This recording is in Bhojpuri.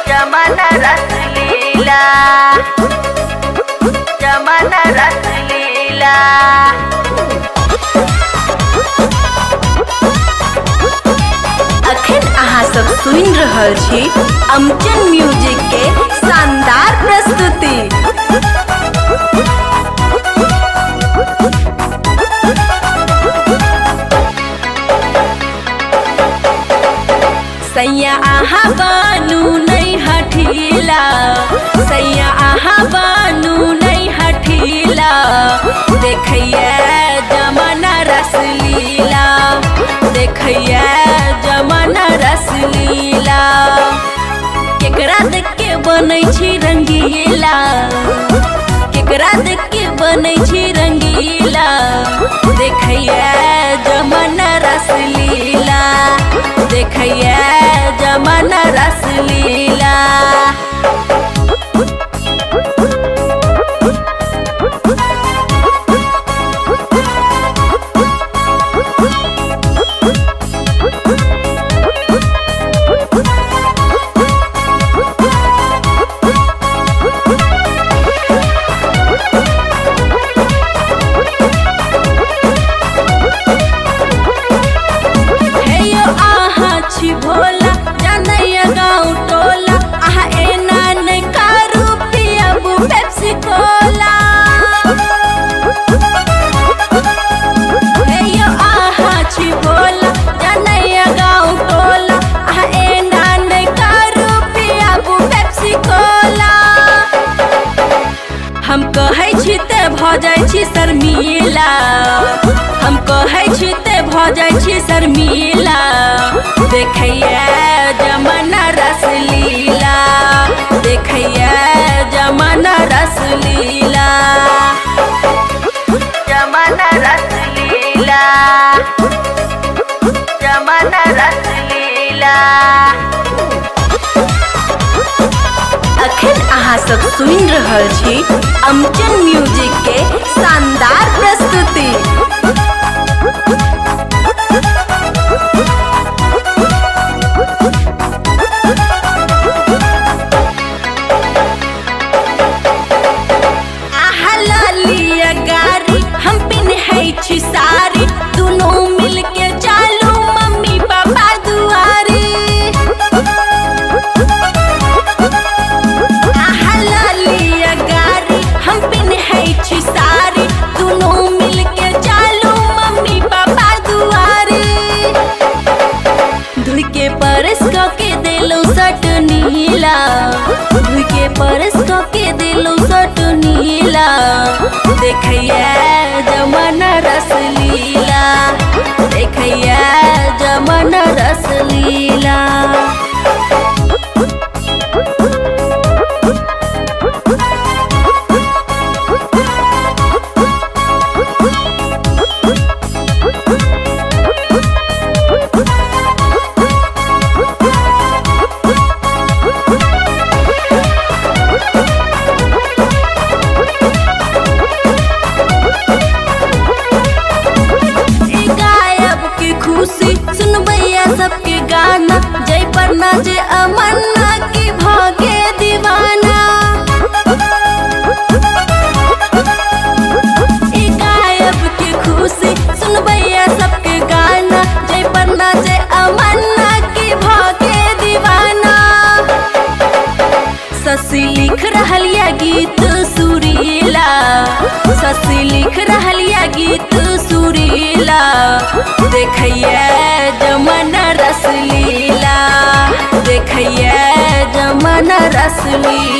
जमाना रसलीला, जमाना रसलीला। अखन अहाँ सब सुनि रहल छी अमचन म्यूजिक के शानदार प्रस्तुति। सैया आहा बानू नहीं हठीला, सैया आहा बानू नहीं हठीला। देखिए जमाना रसलीला, देखिए जमाना रसलीला। केकरा देख के बनै छी रंगीला, केकरा देख के बनै छी रंगीला। देखिए जमाना रसलीला, देखिए जमाना रसलीला। भोला जानैया गाँव टोला, आहा एना नहीं कारू पियबू पेप्सी कोला। हे यो आहा छी भोला जानैया गाँव टोला, आहा एना नहीं कारू पियबू पेप्सी कोला। हम कहै छी ते भ जाइ छी शर्मिला, हम कहै छी ते भ जाइ छी शर्मिला। देखिए जमाना रसलीला, देखिए जमाना रसलीला, जमाना रसलीला, जमाना रसलीला। अखन अहाँ सब सुनि रहल छी अमचन म्यूजिक के शानदार प्रस्तुति। छी सारी दोनों मिलके चालू मम्मी पापा दुआरी। आहा गारी हम पिन्है छी सारी, दोनों मिलके चालू मम्मी पापा दुआरी। धुई के परस के देलौ सट नीला, धुई के परस के देलौ सट नीला। देखिए जमाना रसलीला, देखिए जमाना रसलीला। सुनबैया सबके गाना, जय पन्ना जे अमन्ना की भागे दीवाना। ई गायब की खुशी सुनबैया सबके गाना, जय पन्ना जे अमन्ना की भागे दीवाना। शशि लिख रहल या गीत सुरीला, शशि लिख रहल या गीत सुरीला। देखिए जमाना रसलीला, देखिए जमाना रसलीला।